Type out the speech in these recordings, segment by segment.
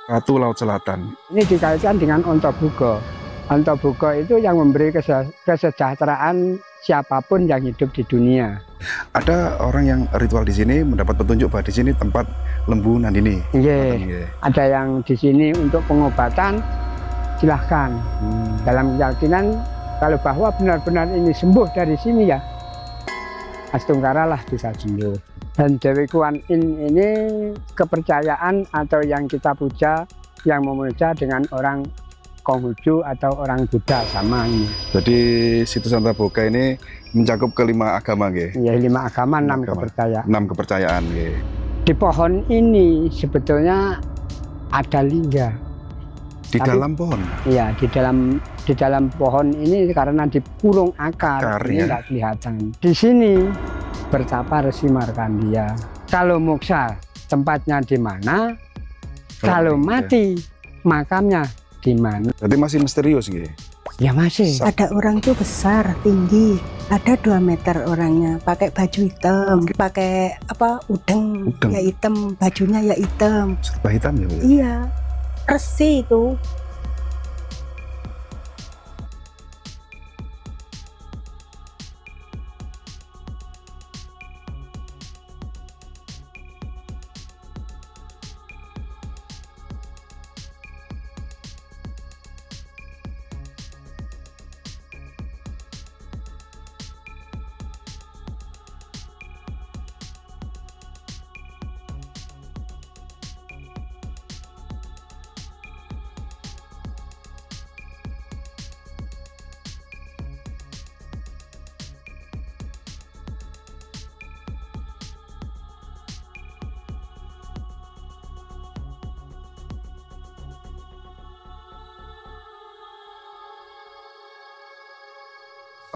Ratu Laut Selatan. Ini dikaitkan dengan Ontobugo. Ontobugo itu yang memberi kesejahteraan siapapun yang hidup di dunia. Ada orang yang ritual di sini mendapat petunjuk bahwa di sini tempat lembu Nandini. Iya. Ada yang di sini untuk pengobatan, silahkan. Dalam keyakinan kalau bahwa benar-benar ini sembuh dari sini ya, Astungkara lah bisa sembuh. Dan Dewi Kuan Yin ini kepercayaan atau yang kita puja, yang memuja dengan orang Konghucu atau orang Buddha sama ini. Jadi situs Antaboga ini mencakup kelima agama, nggih. Ya, 5 agama, 6 kepercayaan. 6 kepercayaan, nggih. Di pohon ini sebetulnya ada lingga. Di dalam pohon? Iya, di dalam pohon ini karena dikurung akar, ini ya? nggak kelihatan. Di sini bertapa Resi Markandia. Kalau moksa tempatnya di mana? Kalau mati makamnya di mana? Jadi masih misterius, gitu. Ya masih. Ada orang tuh besar, tinggi, ada 2 meter orangnya, pakai baju hitam, pakai apa udeng. Ya hitam, bajunya ya hitam. Serba hitam ya, Bu? Iya, resi itu.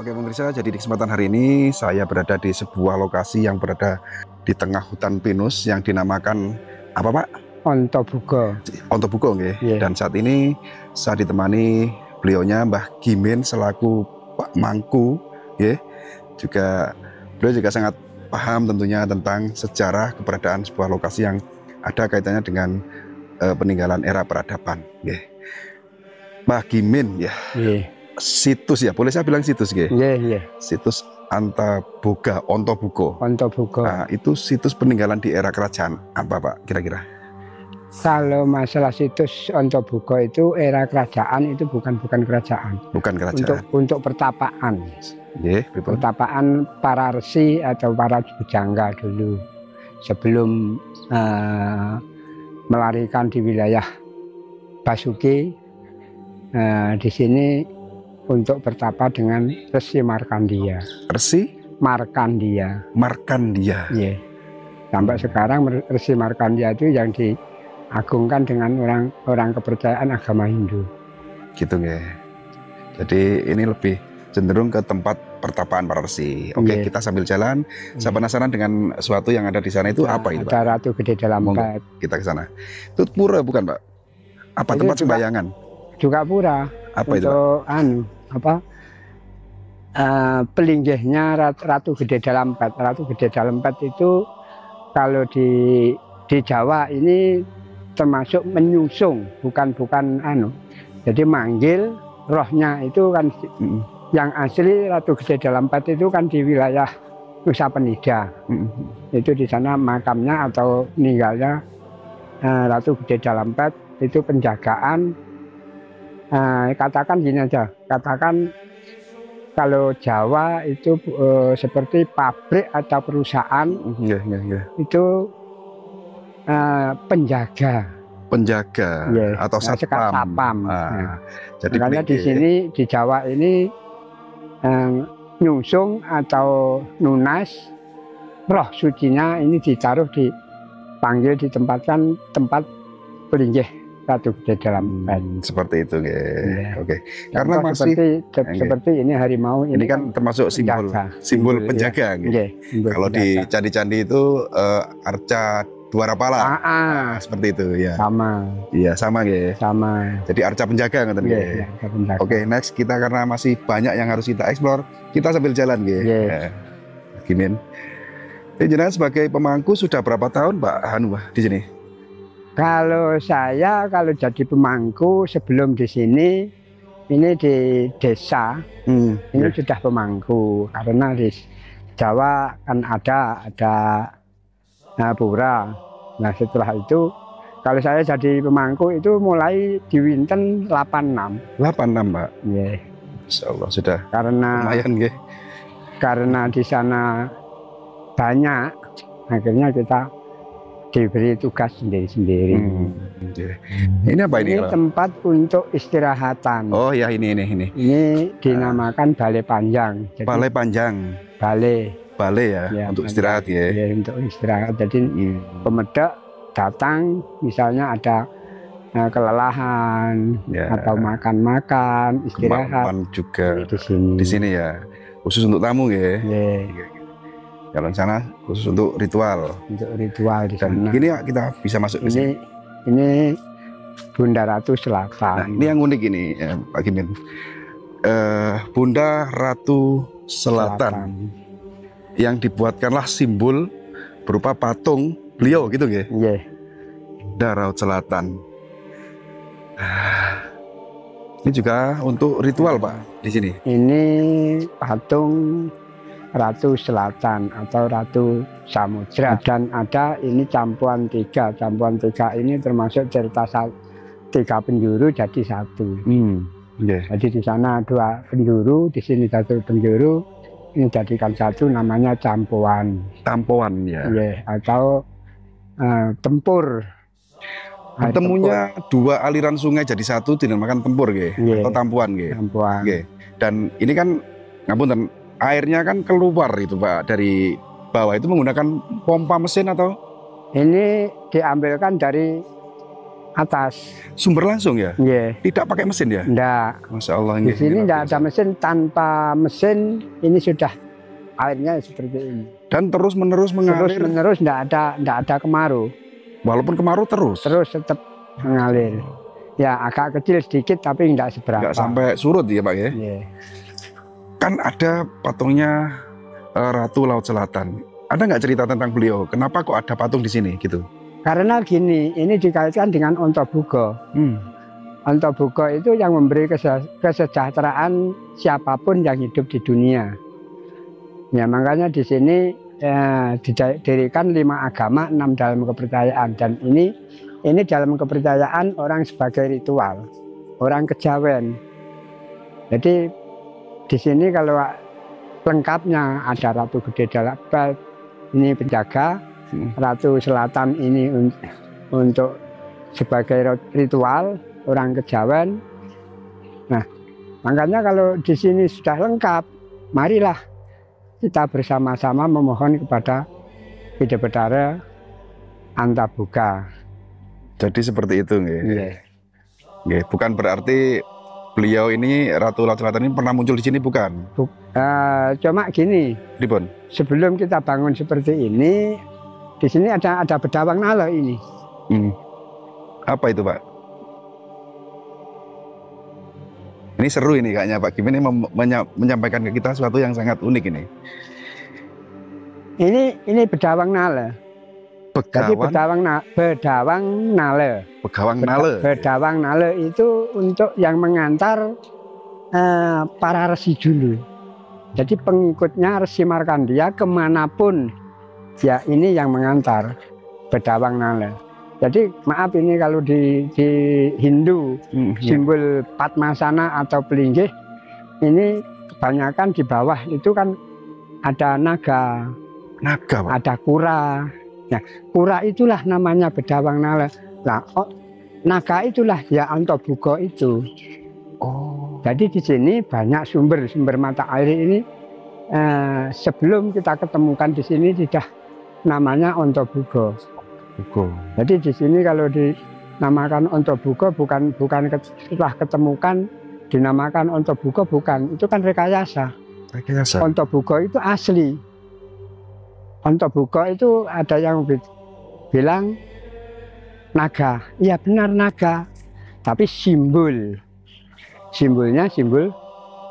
Oke pemirsa, jadi di kesempatan hari ini saya berada di sebuah lokasi yang berada di tengah hutan pinus yang dinamakan apa, Pak? Ontobugo. Ontobugo, nggih. Yeah. Dan saat ini saya ditemani beliaunya Mbah Gimin selaku Pak Mangku, nggih. Beliau juga sangat paham tentunya tentang sejarah keberadaan sebuah lokasi yang ada kaitannya dengan peninggalan era peradaban, nggih. Mbah Gimin ya. Yeah. Situs ya, boleh saya bilang situs, nggih? Iya. Situs Antaboga, Ontobugo. Ontobugo. Nah, itu situs peninggalan di era kerajaan apa, Pak, kira-kira? Kalau masalah situs Ontobugo itu era kerajaan, itu bukan kerajaan. Bukan kerajaan. Untuk pertapaan. Yeah, pertapaan para resi atau para bujangga dulu sebelum melarikan di wilayah Basuki. Di sini untuk bertapa dengan Resi Markandia. Resi Markandia. Markandia. Iya. Sampai sekarang Resi Markandia itu yang diagungkan dengan orang kepercayaan agama Hindu. Gitu, nggih. Jadi ini lebih cenderung ke tempat pertapaan para resi. Oke, kita sambil jalan. Saya penasaran dengan sesuatu yang ada di sana itu apa itu, Pak? Ada Ratu Gede Dalam Pet. Kita ke sana. Itu pura bukan, Pak? Apa itu tempat sembayangan? Juga pura. Apa itu, Pak? Pelinggihnya Ratu Gede Dalam Pet. Ratu Gede Dalam Pet itu kalau di Jawa ini termasuk menyusung, bukan jadi manggil rohnya itu kan yang asli Ratu Gede Dalam Pet itu kan di wilayah Nusa Penida. Itu di sana makamnya atau meninggalnya Ratu Gede Dalam Pet. Itu penjagaan, katakan gini aja, kalau Jawa itu seperti pabrik atau perusahaan, itu penjaga atau satpam. Jadi makanya di sini di Jawa ini nyungsung atau nunas roh sucinya ini ditaruh dipanggil ditempatkan tempat pelinggih Ratu Gede Dalam Pet. Seperti itu, nggih. Oke. Karena masih seperti ini harimau ini kan termasuk simbol penjaga, nggih. Kalau di candi-candi itu arca Dwarapala. Seperti itu ya. Sama. Iya, sama, nggih. Sama. Jadi arca penjaga ngoten, nggih. Oke, next kita karena masih banyak yang harus kita eksplor, kita sambil jalan, nggih. Gimin. Jenengan sebagai pemangku sudah berapa tahun, Pak Hanu, di sini? Kalau saya kalau jadi pemangku sebelum di sini, ini di desa, ini sudah pemangku karena di Jawa kan ada pura. Nah setelah itu kalau saya jadi pemangku itu mulai di Winten 86. 86 Pak. Yeah. Insya Allah sudah Karena lumayan nggih. Karena di sana banyak, akhirnya kita diberi tugas sendiri-sendiri. Ini apa ini? Ini tempat untuk istirahatan. Oh ya ini. Ini dinamakan Balai Panjang. Jadi, Balai Panjang. Balai ya untuk istirahat ya. Ya untuk istirahat. Jadi pemedek datang, misalnya ada kelelahan atau makan istirahat. Kemampuan juga di sini ya. Khusus untuk tamu ya. Kalau di sana khusus untuk ritual. Untuk ritual di sana. Dan ini kita bisa masuk ke sini. Ini Bunda Ratu Selatan. Nah, ini yang unik ini Pak Gimin. Bunda Ratu Selatan. Yang dibuatkanlah simbol berupa patung beliau gitu nggih. Nggih. Bunda Ratu Selatan. Ini juga untuk ritual Pak di sini. Ini patung Ratu Selatan atau Ratu Samudra, dan ada ini campuan 3. Campuan 3 ini termasuk cerita 3 penjuru jadi 1. Jadi di sana 2 penjuru, di sini 1 penjuru. Ini jadikan 1 namanya campuan. Tampuan ya. Atau tempur. Bertemunya 2 aliran sungai jadi 1 dinamakan tempur nggih, atau tampuan nggih. Tampuan. Dan ini kan ngapunten, airnya kan keluar itu Pak dari bawah itu menggunakan pompa mesin atau? Ini diambilkan dari atas. Sumber langsung ya? Tidak pakai mesin ya? Enggak. Masya Allah. Di sini enggak ada mesin, tanpa mesin ini sudah airnya seperti ini. Dan terus menerus mengalir. Terus menerus enggak ada kemarau. Walaupun kemarau terus tetap mengalir. Ya agak kecil sedikit tapi enggak seberapa. Enggak sampai surut ya Pak ya? Kan ada patungnya Ratu Laut Selatan. Ada nggak cerita tentang beliau? Kenapa kok ada patung di sini gitu? Karena gini, ini dikaitkan dengan Ontobugo. Ontobugo itu yang memberi kesejahteraan siapapun yang hidup di dunia. Ya makanya di sini didirikan 5 agama, 6 dalam kepercayaan, dan ini dalam kepercayaan orang sebagai ritual, orang kejawen. Jadi di sini kalau lengkapnya ada Ratu Gede Dalapet, ini penjaga, Ratu Selatan ini untuk sebagai ritual orang kejawen. Nah, makanya kalau di sini sudah lengkap, marilah kita bersama-sama memohon kepada Bidadari Antaboga. Jadi seperti itu nggih. Bukan berarti beliau ini Ratu Laut Selatan ini pernah muncul di sini bukan? Cuma gini. Dipun. Sebelum kita bangun seperti ini, di sini ada Bedawang Nale ini. Apa itu Pak? Ini seru ini kayaknya Pak Kim ini menyampaikan ke kita sesuatu yang sangat unik ini. Ini Bedawang Nale. Jadi Bedawang Nale. Bedawang Nale itu untuk yang mengantar para resi dulu. Jadi pengikutnya Resi Markandeya kemanapun, ya ini yang mengantar Bedawang Nale. Jadi maaf ini kalau di Hindu simbol Padmasana atau Pelinggih ini kebanyakan di bawah itu kan ada naga, Pak. Ada kura. Nah, kura itulah namanya Bedawang Nale. Nah, naga itulah ya Antoboga itu. Jadi di sini banyak sumber mata air ini. Sebelum kita ketemukan di sini sudah namanya Ontobugo. Jadi di sini kalau dinamakan Ontobugo bukan setelah ketemukan dinamakan Ontobugo, bukan, itu kan rekayasa. Ontobugo itu asli. Ontobugo itu ada yang bilang naga, iya benar naga, tapi simbolnya simbol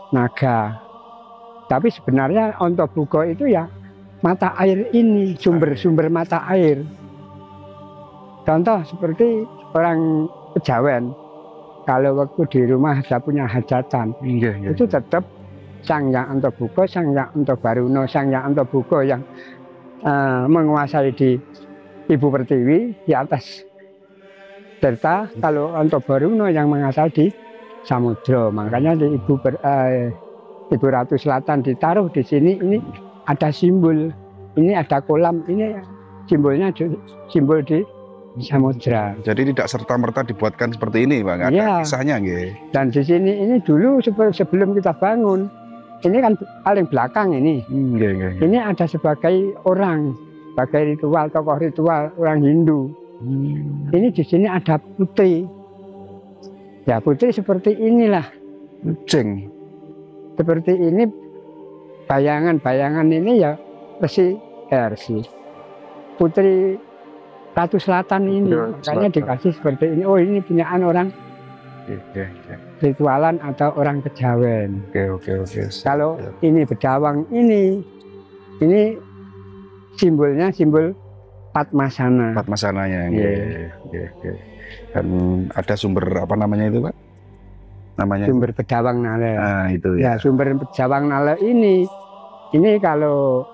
naga. Tapi sebenarnya Ontobugo itu ya mata air ini, sumber mata air. Contoh seperti orang Kejawen, kalau waktu di rumah ada punya hajatan, itu tetap Sang Hyang Antabuka, Sang Hyang Antabaruno, Sang Hyang Antabuka yang menguasai di Ibu Pertiwi di atas Tirta, kalau Antabaruno yang menguasai di Samudra. Makanya di Ibu Ratu Selatan ditaruh di sini, ini ada simbol, ini ada kolam, ini simbolnya simbol di Samudra. Jadi tidak serta-merta dibuatkan seperti ini, Bang. Ada kisahnya, nggih. Dan di sini ini dulu sebelum kita bangun, ini kan paling belakang ini. Ini ada sebagai orang, sebagai ritual, tokoh ritual orang Hindu. Ini di sini ada putri. Ya putri seperti inilah. Kucing. Seperti ini bayangan-bayangan ini ya Resi Putri Ratu Selatan ini. Makanya dikasih seperti ini. Oh ini punyaan orang ritualan atau orang Kejawen. Oke. Kalau ini Bedawang ini simbolnya simbol Padmasana. Padmasananya. Dan ada sumber apa namanya itu, Pak? Namanya sumber Bedawang Nale. Nah, itu ya. Ya, sumber Bedawang Nale ini kalau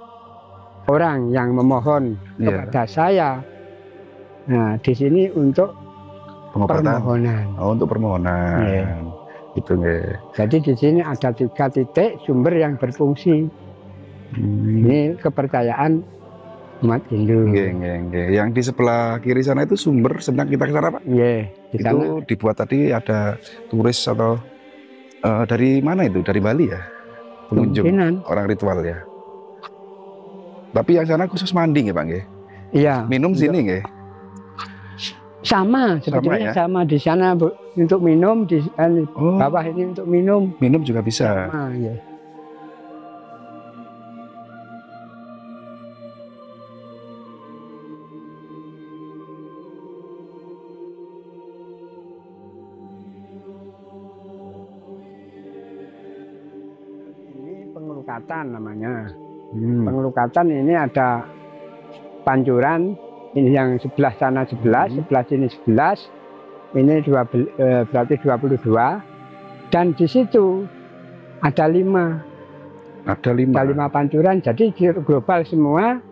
orang yang memohon kepada saya, nah di sini untuk permohonan. Oh, untuk permohonan. Itu nggih. Jadi di sini ada 3 titik sumber yang berfungsi. Ini kepercayaan umat Hindu. Yang di sebelah kiri sana itu sumber sedang kita ke sana, Pak? Di sana. Itu dibuat tadi ada turis atau dari mana itu? Dari Bali ya? Pengunjung, orang ritual ya. Tapi yang sana khusus mandi nggih, Pak nggih? Iya. Minum sini nggih? Sama sebetulnya sama di sana untuk minum, di bawah ini untuk minum. Minum juga bisa. Sama, ya. Pengelukatan namanya. Pengelukatan ini ada pancuran, ini yang sebelah sana 11, sebelah sini 11, ini berarti 22, dan di situ ada 5. Ada 5 pancuran, jadi global semua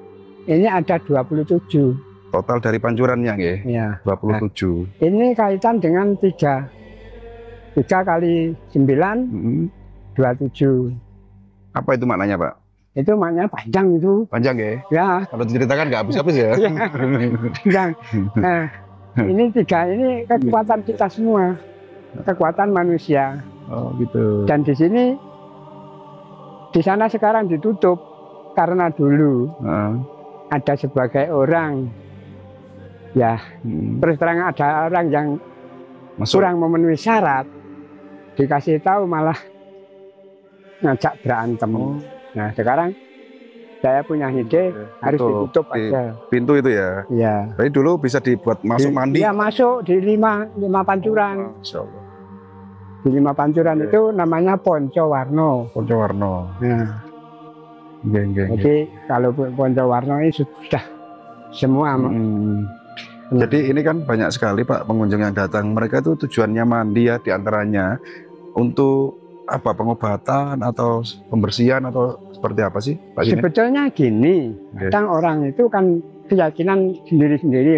ini ada 27. Total dari pancurannya nggih? Ya. 27. Nah, ini kaitan dengan 3 kali 9, 27. Apa itu maknanya, Pak? Itu maknanya panjang itu. Panjang ya? Ya. Kalau diceritakan nggak habis-habis ya? Panjang. Nah, ini 3 ini kekuatan kita semua, kekuatan manusia. Oh gitu. Dan di sini, di sana sekarang ditutup karena dulu ada sebagai orang, ya terus terang ada orang yang kurang memenuhi syarat, dikasih tahu malah ngajak berantem. Nah sekarang saya punya ide harus ditutup aja. Pintu itu ya? Iya. Jadi dulu bisa dibuat masuk mandi? Iya masuk di 5 pancuran. Di 5 pancuran itu namanya Poncowarno. Poncowarno. Nah, jadi kalau Poncowarno ini sudah semua. Jadi ini kan banyak sekali Pak pengunjung yang datang. Mereka itu tujuannya mandi ya, diantaranya untuk apa, pengobatan atau pembersihan atau seperti apa sih Pak? Sebetulnya gini, kadang orang itu kan keyakinan sendiri-sendiri,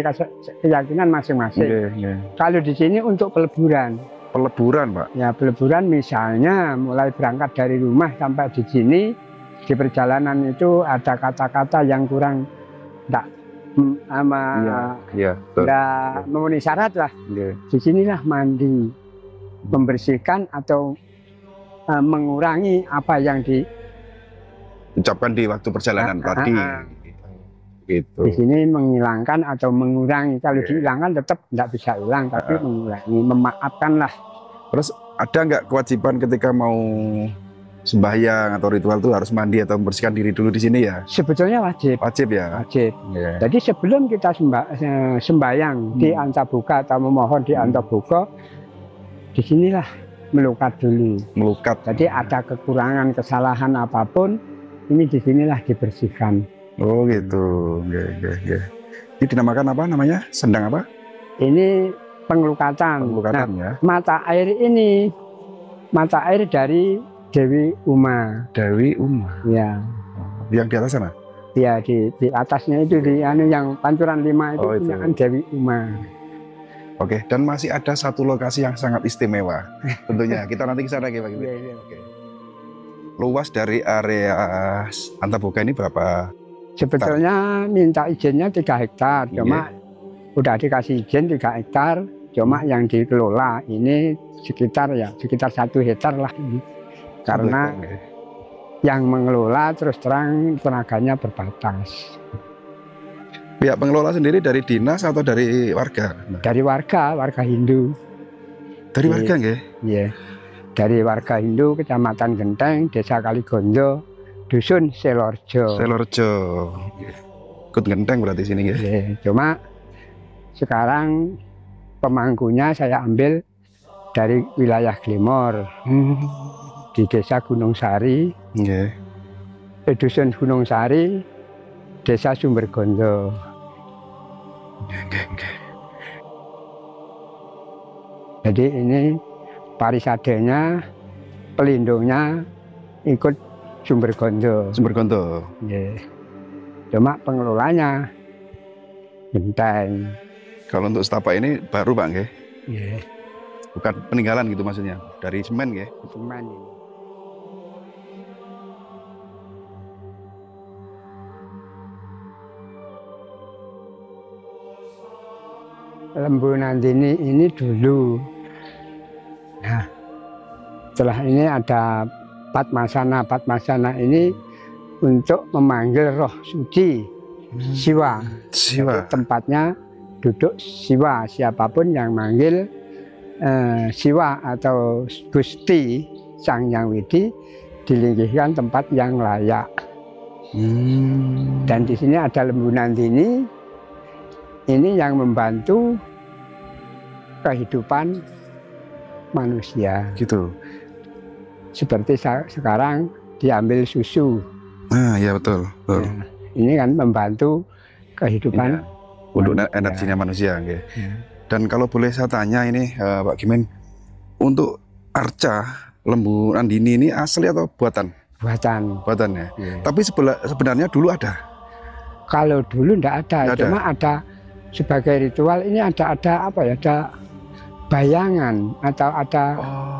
keyakinan masing-masing. Kalau di sini untuk peleburan. Peleburan Pak? Ya peleburan, misalnya mulai berangkat dari rumah sampai di sini, di perjalanan itu ada kata-kata yang kurang tidak memenuhi syarat lah. Di sinilah mandi, membersihkan atau mengurangi apa yang diucapkan di waktu perjalanan tadi. Gitu. Di sini menghilangkan atau mengurangi. Kalau dihilangkan tetap tidak bisa hilang, tapi mengurangi, memaafkanlah. Terus ada nggak kewajiban ketika mau sembahyang atau ritual itu harus mandi atau membersihkan diri dulu di sini ya? Sebetulnya wajib. Wajib ya? Wajib. Jadi sebelum kita sembahyang di Antabuka atau memohon di Antabuka, disinilah melukat dulu. Melukat. Jadi ada kekurangan, kesalahan apapun, ini disinilah dibersihkan. Oh gitu. Ini dinamakan apa namanya? Sendang apa? Ini pengelukatan. Pengelukatan Nah, ya. mata air ini mata air dari Dewi Uma. Dewi Uma. Ya. Yang di atas sana? Ya, di atasnya itu di anu yang Pancuran 5 itu Oh, itu. punyaan Dewi Uma. Oke, dan masih ada satu lokasi yang sangat istimewa. Tentunya kita nanti ke sana Pak Gimin. Iya, iya. Oke. Luas dari area Antaboga ini berapa? Sebetulnya minta izinnya 3 hektar, cuma udah dikasih izin 3 hektar, cuma yang dikelola ini sekitar 1 hektar lah ini. Karena yang mengelola terus terang tenaganya terbatas. Pihak pengelola sendiri dari dinas atau dari warga? Dari warga Hindu. Dari warga nggih? Iya. Dari warga Hindu, Kecamatan Genteng, Desa Kaligondo, Dusun Selorjo. Selorjo. Ikut Genteng berarti sini nggih. Iya. Cuma sekarang pemangkunya saya ambil dari wilayah Glimor. Di Desa Gunung Sari. Nggih. Dusun Gunung Sari, Desa Sumbergondo. Jadi ini parisadenya, pelindungnya ikut Sumbergondo. Sumbergondo. Yeah. Cuma pengelolanya Genteng. Kalau untuk setapak ini baru Pak nggih? Yeah. Bukan peninggalan gitu maksudnya, dari semen nggih? Semen ini. Lembu Nandini ini dulu. Nah, setelah ini ada Padmasana. Padmasana ini untuk memanggil roh suci, Siwa. Siwa. Jadi tempatnya duduk Siwa. Siapapun yang manggil Siwa atau Gusti Sang Hyang Widi dilingkihkan tempat yang layak. Dan di sini ada Lembu Nandini. Ini yang membantu kehidupan manusia. Gitu. Seperti sekarang diambil susu. Nah, ya betul. Betul. Ya, ini kan membantu kehidupan untuk energinya manusia. Okay. Ya. Dan kalau boleh saya tanya ini Pak Gimin, untuk arca Lembu Nandini ini asli atau buatan? Buatan. Buatan ya. Ya. Tapi sebenarnya dulu ada. Kalau dulu enggak ada, Nggak cuma ada sebagai ritual ini ada apa ya? Ada bayangan atau ada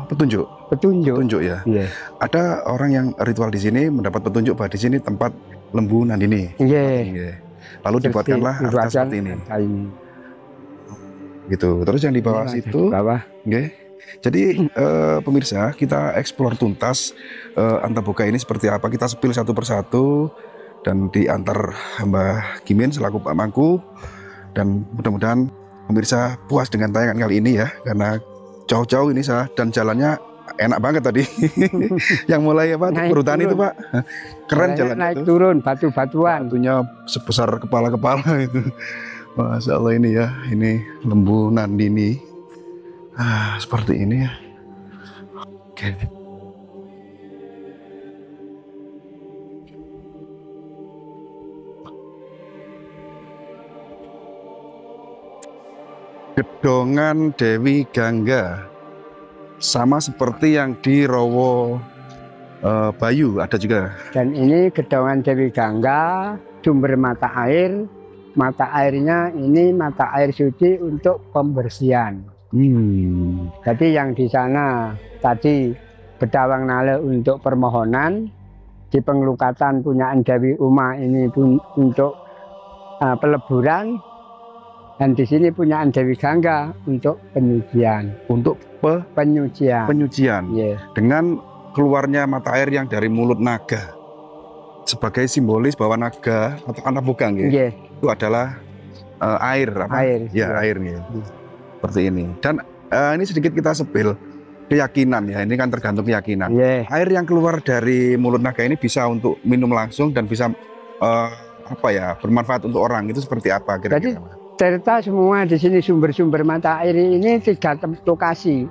petunjuk. Petunjuk ya. Yeah. Ada orang yang ritual di sini mendapat petunjuk bahwa di sini tempat Lembu Nandini. Yeah. Lalu dibuatkanlah arca seperti ini. Gitu. Terus yang di bawah situ. Bawah. Okay. Jadi pemirsa, kita eksplor tuntas Antaboga ini seperti apa. Kita sepil satu persatu dan diantar Mbah Gimin selaku Pak Mangku. Dan mudah-mudahan pemirsa puas dengan tayangan kali ini ya, karena jauh-jauh ini dan jalannya enak banget tadi. Yang mulai apa perhutani itu Pak, keren jalannya naik itu. Turun batu-batuan. Batunya sebesar kepala-kepala itu. Masya Allah ini ya, ini Lembu Nandini. Seperti ini ya. Oke. Gedongan Dewi Gangga sama seperti yang di Rowo Bayu ada juga. Dan ini gedongan Dewi Gangga, sumber mata air. Mata airnya ini mata air suci untuk pembersihan. Jadi yang di sana tadi Bedawang Nale untuk permohonan, di Pengelukatan punyaan Dewi Uma ini pun untuk peleburan. Dan di sini punyaan Dewi Gangga untuk penyucian. Untuk penyucian. Penyucian. Yeah. Dengan keluarnya mata air yang dari mulut naga. Sebagai simbolis bahwa naga atau Antaboga yeah. itu adalah air. Apa? Air. Ya, airnya. Seperti ini. Dan ini sedikit kita sepil keyakinan ya. Ini kan tergantung keyakinan. Yeah. Air yang keluar dari mulut naga ini bisa untuk minum langsung dan bisa bermanfaat untuk orang. Itu seperti apa kira-kira? Jadi, cerita semua di sini sumber-sumber mata air ini 3 lokasi,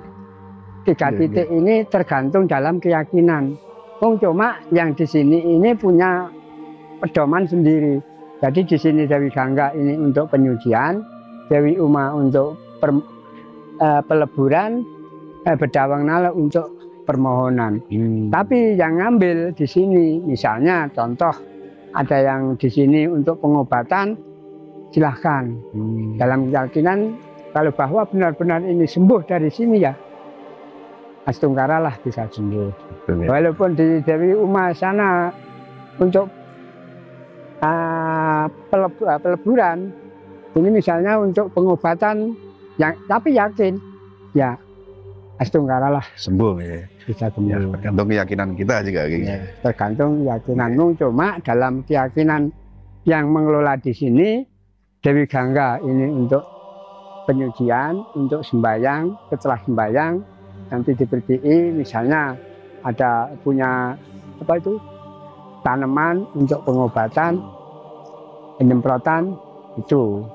3 titik ini tergantung dalam keyakinan. Cuma yang di sini ini punya pedoman sendiri. Jadi di sini Dewi Gangga ini untuk penyucian, Dewi Uma untuk peleburan, Bedawang Nala untuk permohonan. Tapi yang ngambil di sini, misalnya contoh ada yang di sini untuk pengobatan, silahkan. Dalam keyakinan kalau bahwa benar-benar ini sembuh dari sini ya, Astungkara lah bisa sembuh. Walaupun di Dewi Uma sana untuk peleburan, ini misalnya untuk pengobatan, yang tapi yakin ya Astungkara lah Sembuh ya. bisa Ya, sembuh. tergantung keyakinan kita juga kayaknya. Ya, tergantung keyakinanmu. Cuma dalam keyakinan yang mengelola di sini, Dewi Gangga ini untuk penyucian, untuk sembahyang, setelah sembahyang nanti dibersihi, misalnya ada punya apa itu tanaman untuk pengobatan, penyemprotan itu.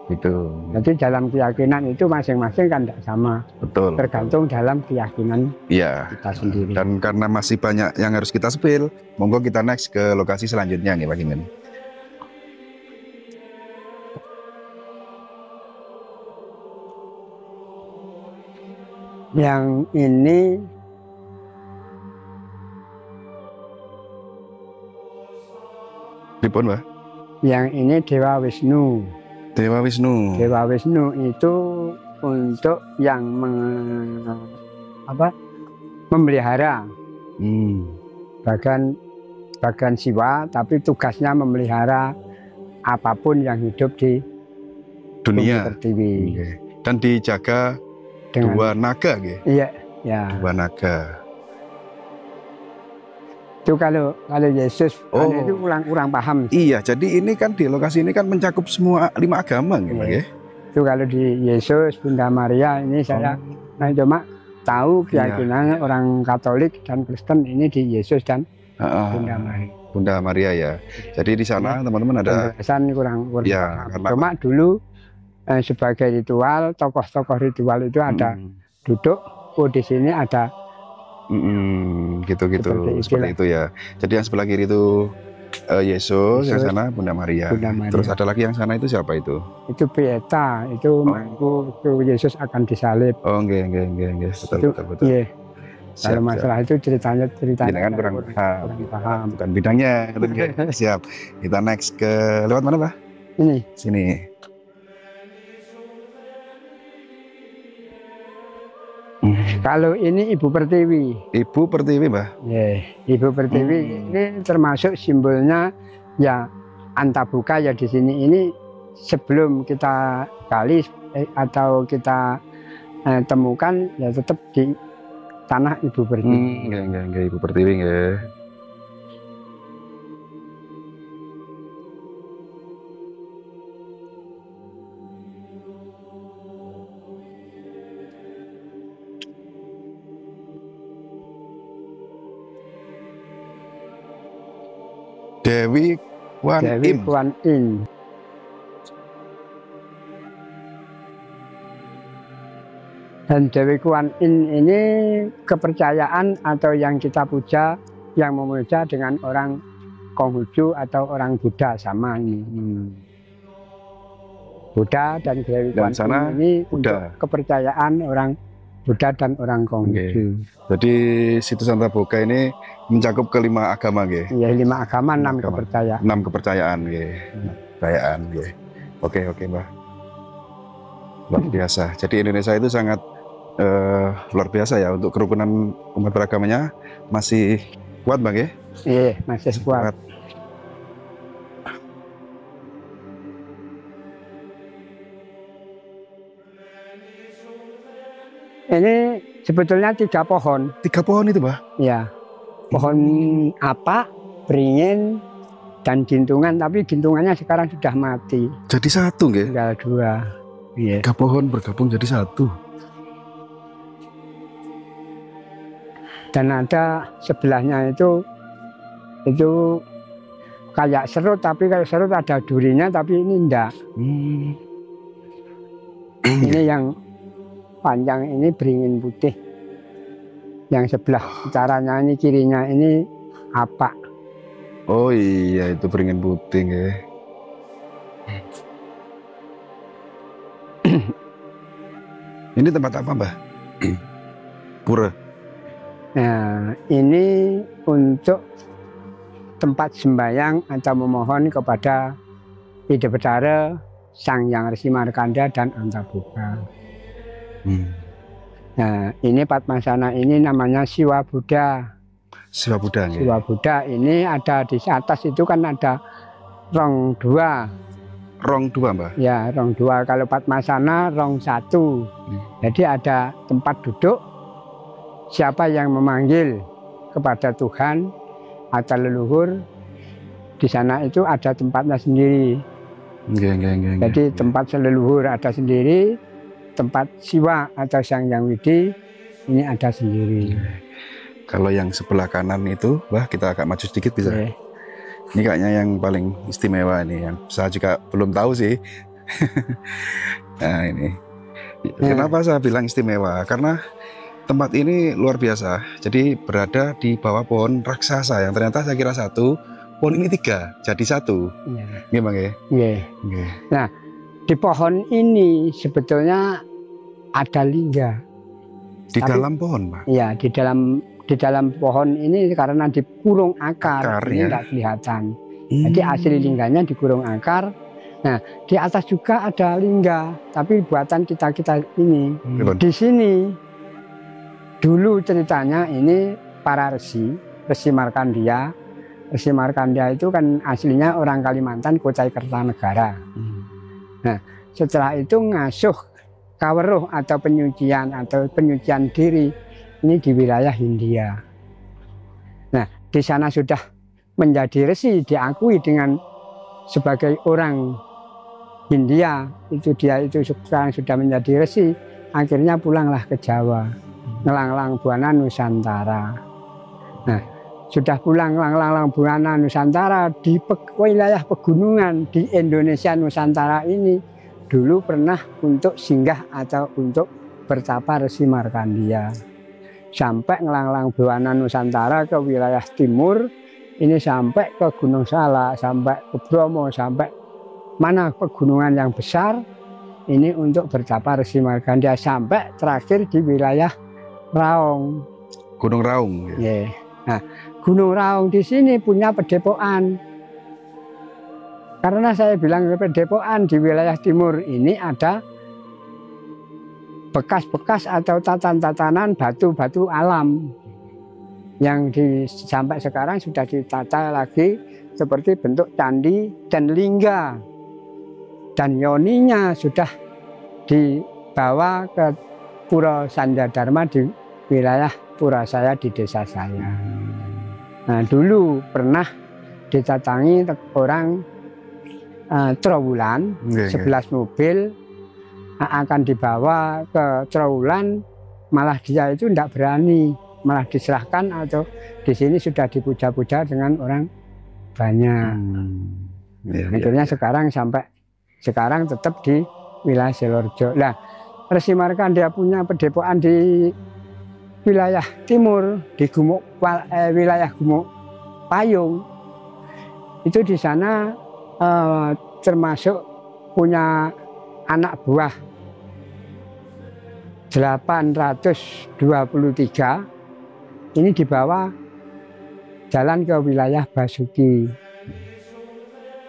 Jadi dalam keyakinan itu masing-masing kan tidak sama, Betul. tergantung dalam keyakinan Iya. kita sendiri. Dan karena masih banyak yang harus kita spill, monggo kita next ke lokasi selanjutnya nih Pak Gimen. Yang ini Pripun, Pak? Dewa Wisnu. Dewa Wisnu. Dewa Wisnu itu untuk yang memelihara bagan Siwa, tapi tugasnya memelihara apapun yang hidup di Dunia. bumi pertiwi. Oke. Dan dijaga Dengan dua naga, nggih. iya, ya. Dua naga. Itu kalau Yesus itu kurang paham. Iya, jadi ini kan di lokasi ini kan mencakup semua 5 agama, nggih, Pak, nggih? Itu kalau di Yesus, Bunda Maria ini saya cuma tahu keyakinan orang Katolik dan Kristen ini di Yesus dan Bunda Maria. Bunda Maria ya. Jadi di sana teman-teman ada Penjelasan kurang ya, paham. Cuma dulu sebagai ritual, tokoh-tokoh ritual itu ada duduk, di sini ada gitu-gitu seperti itu ya. Jadi yang sebelah kiri itu Yesus, yang sana Bunda Maria. Terus ada lagi yang sana itu siapa itu? Itu Pieta, itu mangku Yesus akan disalib. Oh, nggih. Betul. Iya. Kalau masalah itu ceritanya kan kurang paham. bukan bidangnya. Siap. Kita next ke lewat mana, Pak? Ini. Sini. Kalau ini Ibu Pertiwi. Ibu Pertiwi, Mbah. Ibu Pertiwi ini termasuk simbolnya ya Antabuka ya di sini ini sebelum kita gali atau kita temukan ya tetap di tanah Ibu Pertiwi. Nggih, Ibu Pertiwi nggih. Dewi Kuan Im. Dan Dewi Kuan Im ini kepercayaan atau yang kita puja, yang memuja dengan orang Konghucu atau orang Buddha sama ini. Buddha dan Dewi Kuan Im ini untuk kepercayaan orang Buddha dan orang Konghucu. Jadi situs Antaboga ini mencakup kelima agama, nggih. Iya, 5 agama, 6 kepercayaan. 6 kepercayaan, nggih. Kepercayaan, nggih. Oke, Mbah. Luar biasa. Jadi Indonesia itu sangat luar biasa ya untuk kerukunan umat beragamanya masih kuat, Bang, ya? Iya, masih kuat. Ini sebetulnya 3 pohon. 3 pohon itu, Pak? Ya, pohon apa, beringin, dan gintungan. Tapi gintungannya sekarang sudah mati. Jadi 1, nggih? Tinggal 2. Iya. 3 pohon bergabung jadi 1. Dan ada sebelahnya itu kayak serut, tapi kalau serut ada durinya, tapi ini enggak. Ini yang panjang ini beringin putih. Yang sebelah utaranya ini, kirinya ini apa? Oh iya, itu beringin putih, nggih. Ini tempat apa, Mbah? Pura. Nah, ini untuk tempat sembahyang atau memohon kepada Ida Betara, Sang Hyang Resi Markanda dan Antaboga. Nah, ini Padmasana ini namanya Siwa Buddha. Siwa Buddha. Siwa Buddha ini ada di atas itu kan ada rong 2. Rong 2, Mbah? Ya, rong 2. Kalau Padmasana rong 1. Jadi ada tempat duduk. Siapa yang memanggil kepada Tuhan atau leluhur, di sana itu ada tempatnya sendiri. Jadi tempat leluhur ada sendiri, tempat Siwa atau Sang Hyang Widi ini ada sendiri. Kalau yang sebelah kanan itu, Mbah, kita agak maju sedikit bisa? Ini kayaknya yang paling istimewa ini, yang saya juga belum tahu sih. Nah ini, kenapa saya bilang istimewa? Karena tempat ini luar biasa. Jadi berada di bawah pohon raksasa yang ternyata saya kira 1, pohon ini 3, jadi 1. Iya, Bang ya? Iya. Nah, di pohon ini sebetulnya ada lingga. Di dalam pohon, Pak? Iya, di dalam pohon ini karena dikurung akar ini tidak kelihatan. Jadi asli lingganya dikurung akar. Nah, di atas juga ada lingga, tapi buatan kita ini. Di sini dulu ceritanya ini para resi Markandia. Resi Markandia itu kan aslinya orang Kalimantan, Kutai Kertanegara. Nah, setelah itu ngasuh kaweruh atau penyucian diri ini di wilayah Hindia. Nah, di sana sudah menjadi resi, diakui dengan sebagai orang Hindia. Dia itu sekarang sudah menjadi resi. Akhirnya pulanglah ke Jawa, ngelanglang buana Nusantara. Nah, sudah pulang ngelanglang buana Nusantara di wilayah pegunungan di Indonesia Nusantara ini dulu pernah untuk singgah atau untuk bertapa Resi Markandia. Sampai ngelanglang buana Nusantara ke wilayah timur, ini sampai ke Gunung Salak, sampai ke Bromo, sampai mana pegunungan yang besar ini untuk bertapa Resi Markandia, sampai terakhir di wilayah Raung. Gunung Raung. Ya. Nah, Gunung Raung di sini punya padepokan. Karena saya bilang padepokan di wilayah timur ini ada bekas-bekas atau tatanan batu-batu alam yang sampai sekarang sudah ditata lagi seperti bentuk candi dan lingga, dan yoninya sudah dibawa ke Pura Sanjadharma di wilayah pura saya di desa saya. Nah, dulu pernah ditatangi orang Trowulan, 11 mobil akan dibawa ke Trowulan, malah dia itu tidak berani, malah diserahkan atau di sini sudah dipuja-puja dengan orang banyak. Akhirnya sekarang sampai sekarang tetap di wilayah Selorjo. Nah, Resi Markandia punya padepokan di wilayah timur di wilayah Gumuk Payung. Itu di sana termasuk punya anak buah 823. Ini dibawa jalan ke wilayah Basuki.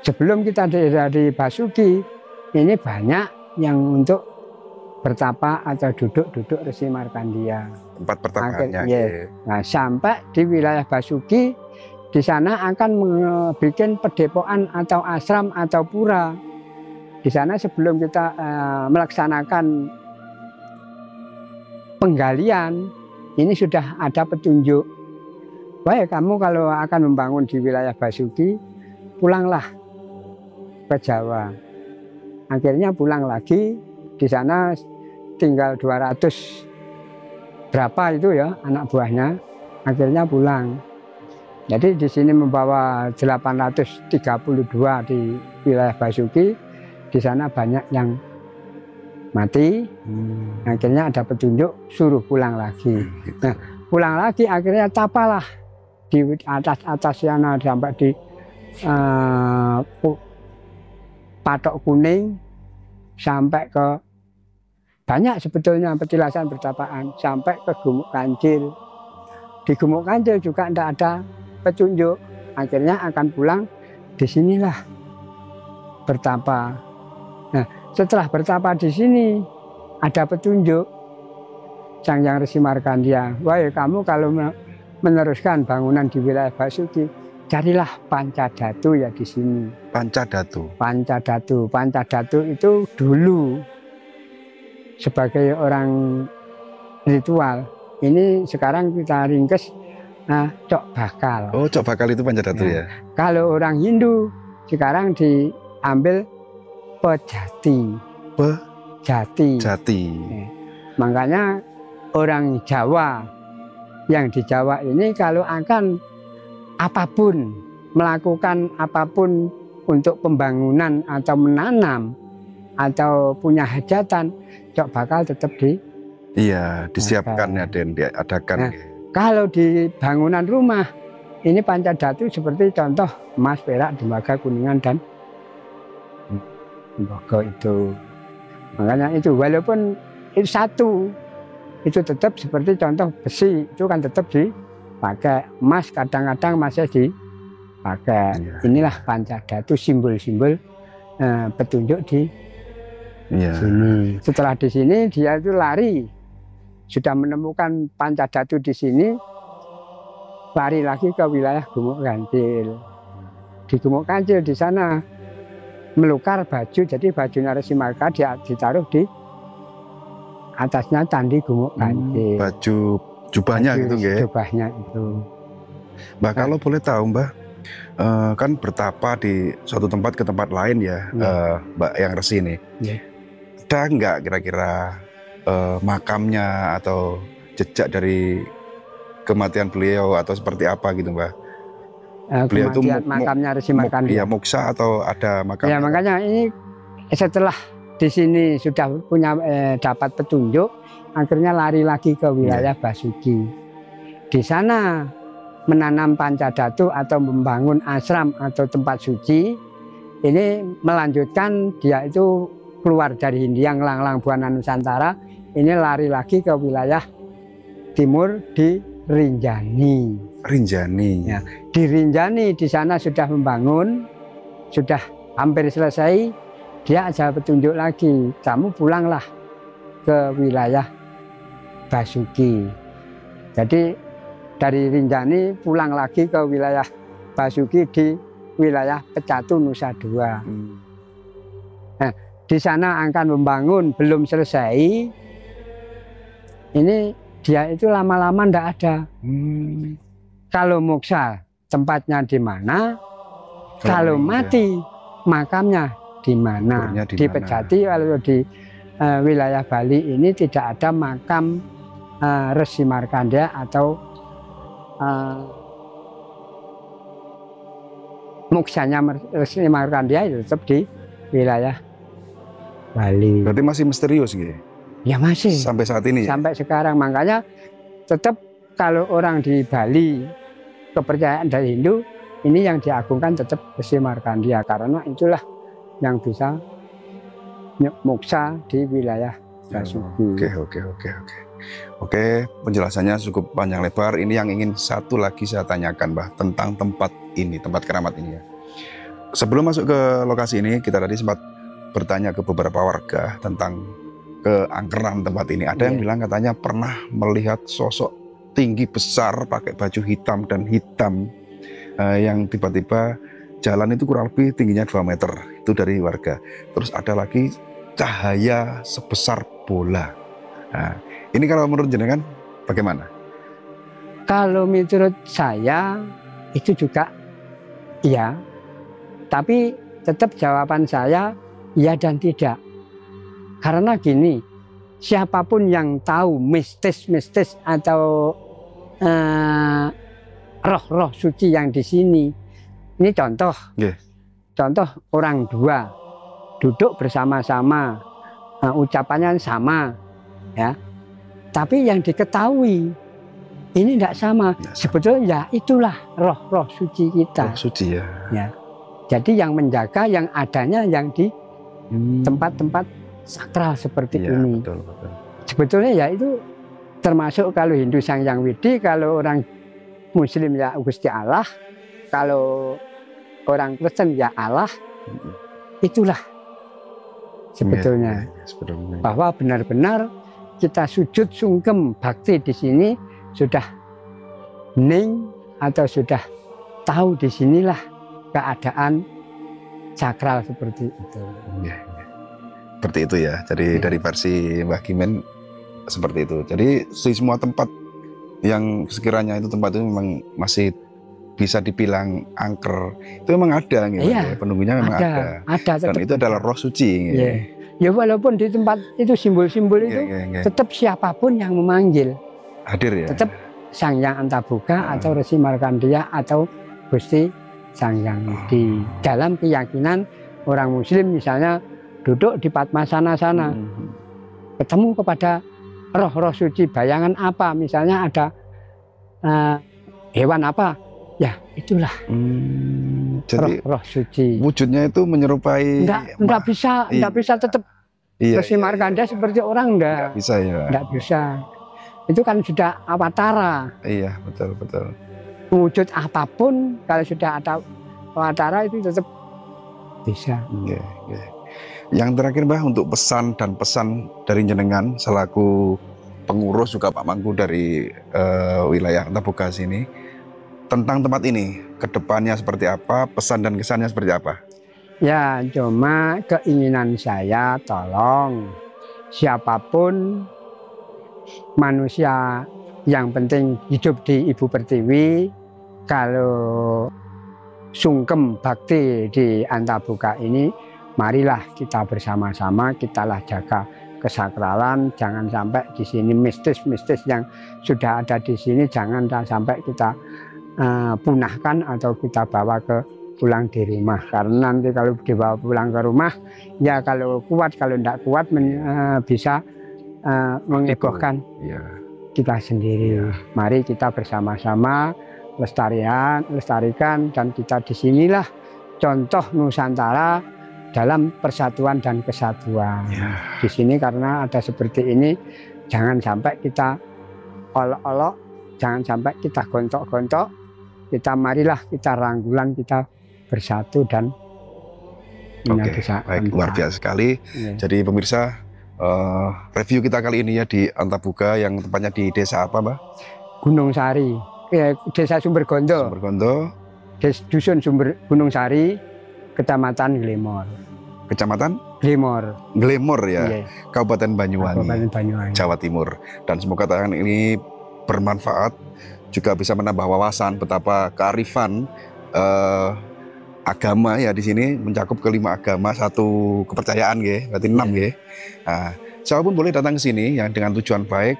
Sebelum kita dari Basuki, ini banyak yang untuk bertapa atau duduk Resi Markandia. Tempat pertapaannya. Nah, sampai di wilayah Basuki, di sana akan membuat padepokan atau asram atau pura. Di sana sebelum kita melaksanakan penggalian, ini sudah ada petunjuk. Baik, kamu kalau akan membangun di wilayah Basuki, pulanglah ke Jawa. Akhirnya pulang lagi. Di sana tinggal 200 berapa itu ya anak buahnya, akhirnya pulang. Jadi di sini membawa 832 di wilayah Basuki, di sana banyak yang mati. Akhirnya ada petunjuk suruh pulang lagi. Nah, pulang lagi akhirnya tapalah di atas sana sampai di Patok Kuning sampai ke banyak sebetulnya petilasan pertapaan sampai ke Gumuk Kancil. Di Gumuk Kancil juga tidak ada petunjuk. Akhirnya akan pulang, disinilah bertapa. Nah, setelah bertapa di sini ada petunjuk Sang Hyang Resi Markandeya. Wahai kamu kalau meneruskan bangunan di wilayah Basuki, carilah Pancadatu ya di sini. Pancadatu. Pancadatu. Pancadatu itu dulu sebagai orang ritual. Ini sekarang kita ringkes Cok Bakal. Oh, Cok Bakal itu Pancadatu ya. Kalau orang Hindu sekarang diambil Pejati. Jati. Makanya orang Jawa yang di Jawa ini kalau akan apapun, melakukan apapun untuk pembangunan atau menanam atau punya hajatan, Cok Bakal tetap disiapkan ya, Den, diadakan. Nah, kalau di bangunan rumah ini Pancadatu seperti contoh emas, perak, tembaga, kuningan dan tembaga itu. Makanya itu walaupun itu satu, itu tetap seperti contoh besi itu kan tetap dipakai. Emas kadang-kadang masih dipakai. Inilah Pancadatu, simbol-simbol petunjuk di sini. Setelah di sini dia itu lari, sudah menemukan Pancadatu di sini, lari lagi ke wilayah Gumuk Kancil. Di Gumuk Kancil di sana melukar baju, jadi bajunya Resi Marka ditaruh di atasnya Candi Gumuk Kancil. Baju jubahnya gitu nggih. Jubahnya itu. Mbak, kalau boleh tahu Mbak, kan bertapa di suatu tempat ke tempat lain ya, Mbak yang Resi ini. Ada nggak kira-kira makamnya atau jejak dari kematian beliau atau seperti apa gitu Mbak? Beliau itu makamnya Resi Markandeya. Iya, moksa atau ada makamnya? Ya makanya ini setelah di sini sudah punya dapat petunjuk, akhirnya lari lagi ke wilayah Basuki. Di sana menanam Pancadatu atau membangun ashram atau tempat suci. Ini melanjutkan dia itu keluar dari Hindia Ngelanglang Buana Nusantara. Ini lari lagi ke wilayah timur di Rinjani. Ya, di Rinjani di sana sudah membangun, sudah hampir selesai. Dia aja petunjuk lagi, kamu pulanglah ke wilayah Basuki. Jadi dari Rinjani pulang lagi ke wilayah Basuki di wilayah Pecatu Nusa Dua. Nah, di sana akan membangun, belum selesai. Ini dia itu lama-lama ndak ada. Kalau moksa tempatnya di mana? Kalau mati makamnya di mana? Di Pejati. Kalau di wilayah Bali ini tidak ada makam Resi Markandeya atau moksanya Resi Markandeya itu tetap di wilayah Bali. Berarti masih misterius gitu? Ya masih. Sampai saat ini? Sampai sekarang. Makanya tetap kalau orang di Bali, kepercayaan dari Hindu, ini yang diagungkan tetap Resi Markandeya. Karena itulah yang bisa moksa di wilayah Basuki. Oke, penjelasannya cukup panjang lebar. Ini yang ingin satu lagi saya tanyakan, Mbah, tentang tempat ini, tempat keramat ini ya. Sebelum masuk ke lokasi ini, kita tadi sempat bertanya ke beberapa warga tentang keangkeran tempat ini. Ada yang bilang katanya pernah melihat sosok tinggi besar pakai baju hitam dan hitam yang tiba-tiba jalan itu kurang lebih tingginya 2 meter. Itu dari warga. Terus ada lagi cahaya sebesar bola. Nah, ini kalau menurut jenengan bagaimana? Kalau menurut saya itu juga iya, tapi tetap jawaban saya iya dan tidak. Karena gini, siapapun yang tahu mistis atau roh-roh suci yang di sini, ini contoh, contoh orang dua duduk bersama-sama, ucapannya sama, ya. Tapi yang diketahui ini tidak sama. Sebetulnya ya itulah roh-roh suci kita. Roh suci ya. Jadi yang menjaga yang adanya yang di tempat-tempat sakral seperti Iya, ini. betul, betul. Sebetulnya ya itu termasuk kalau Hindu Sang Hyang Widi, kalau orang Muslim ya Gusti Allah, kalau orang Kristen ya Allah. Itulah sebetulnya, sebetulnya. bahwa benar-benar kita sujud sungkem bakti di sini sudah hening atau sudah tahu di sinilah keadaan sakral seperti itu. Ya, ya. Seperti itu ya. Jadi dari versi Mbah Gimen seperti itu. Jadi di semua tempat yang sekiranya itu tempat itu memang masih bisa dibilang angker, itu memang ada gitu. Iya, Penunggunya memang ada. Dan itu adalah roh suci. Iya. Ya walaupun di tempat itu simbol-simbol itu tetap siapapun yang memanggil hadir ya. Tetap Sang Hyang Antaboga atau Resi Markandeya atau Gusti Sang Hyang Widi. Dalam keyakinan orang Muslim misalnya duduk di Padmasana sana, ketemu kepada roh-roh suci, bayangan apa, misalnya ada hewan apa, ya itulah jadi roh suci. Wujudnya itu menyerupai. Enggak bisa tetap Resi Markandeya seperti orang, enggak bisa ya. Enggak bisa. Itu kan sudah awatara. Iya, betul, betul. Wujud apapun kalau sudah ada awatara itu tetap bisa. Iya, iya. Yang terakhir Mbah, untuk pesan dan pesan dari jenengan selaku pengurus juga Pak Mangku dari wilayah Antaboga sini tentang tempat ini, kedepannya seperti apa, pesan dan kesannya seperti apa? Ya, cuma keinginan saya tolong siapapun manusia yang penting hidup di Ibu Pertiwi, kalau sungkem bakti di Antaboga ini, marilah kita bersama-sama, kitalah jaga kesakralan, jangan sampai di sini mistis-mistis yang sudah ada di sini jangan sampai kita punahkan atau kita bawa ke pulang di rumah, karena nanti kalau dibawa pulang ke rumah ya kalau kuat, kalau tidak kuat bisa menghebohkan kita sendiri. Mari kita bersama-sama lestarikan, dan kita disinilah contoh Nusantara dalam persatuan dan kesatuan. Di sini karena ada seperti ini, jangan sampai kita olok-olok, jangan sampai kita gontok-gontok, kita marilah kita rangkulan, kita bersatu dan baik, luar biasa sekali. Jadi pemirsa, review kita kali ini ya di Antaboga yang tempatnya di desa apa, Mbak? Gunung Sari, desa Sumbergondo. Dusun Gunung Sari, Kecamatan Glemor. Kecamatan? Glemor. Glemor ya, Kabupaten Banyuwangi, Jawa Timur. Dan semoga tayangan ini bermanfaat, juga bisa menambah wawasan betapa kearifan agama ya di sini mencakup kelima agama, satu kepercayaan ya, berarti 6 ya. Nah, siapapun boleh datang ke sini yang dengan tujuan baik,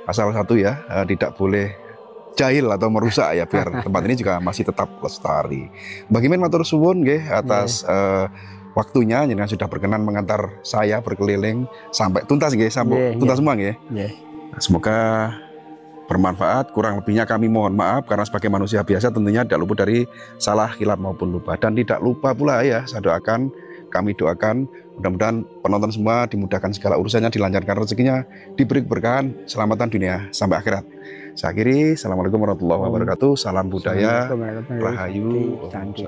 asal satu ya, tidak boleh jahil atau merusak ya, biar tempat ini juga masih tetap lestari. Bagaimana matur suwun nggih atas waktunya, jenengan sudah berkenan mengantar saya berkeliling sampai tuntas nggih, sampai tuntas semua nggih. Nah, semoga bermanfaat. Kurang lebihnya kami mohon maaf, karena sebagai manusia biasa tentunya tidak luput dari salah, khilaf maupun lupa. Dan tidak lupa pula ya, saya doakan, kami doakan mudah-mudahan penonton semua dimudahkan segala urusannya, dilancarkan rezekinya, diberi keberkahan, selamatan dunia sampai akhirat. Saya akhiri, assalamualaikum warahmatullahi wabarakatuh, salam budaya, rahayu, Santi.